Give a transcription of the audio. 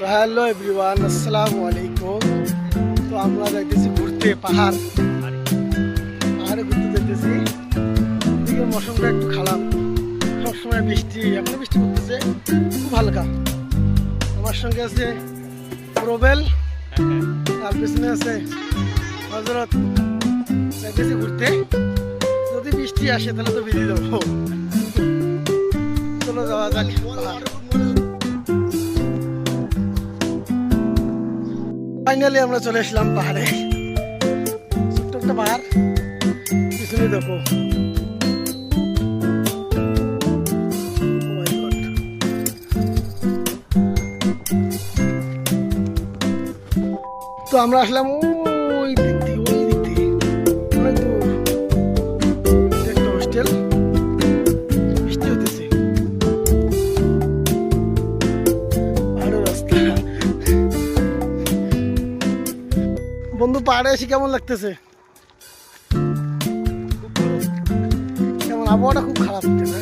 Hello everyone, আসসালামু আলাইকুম। তো আমরা যাইতেছি ঘুরতে পাহাড়ে ঘুরতে যাইতেছি। এদিকে মৌসুমটা একটু খারাপ, সবসময় বৃষ্টি, এখন বৃষ্টি পড়তেছে খুব হালকা। আমার সঙ্গে আছে প্রবেল, তার পেছনে আছে হজরত। যাইতেছি ঘুরতে, যদি বৃষ্টি আসে তাহলে তো ভিজে যাবো। চলো যাওয়া যাক পাহাড়। ফাইনালি আমরা চলে আসলাম পাহাড়ে। ছোট্ট একটা পাহাড়, পিছনে দেখো। তো আমরা আসলাম ওই দিক থেকে, অনেক দূর। একটা হোস্টেল, বৃষ্টি হতেছে, পাহাড়ের রাস্তা। বন্ধু, পাহাড়ে এসে কেমন লাগতেছে? কেমন? আবহাওয়াটা খুব খারাপ হচ্ছে না?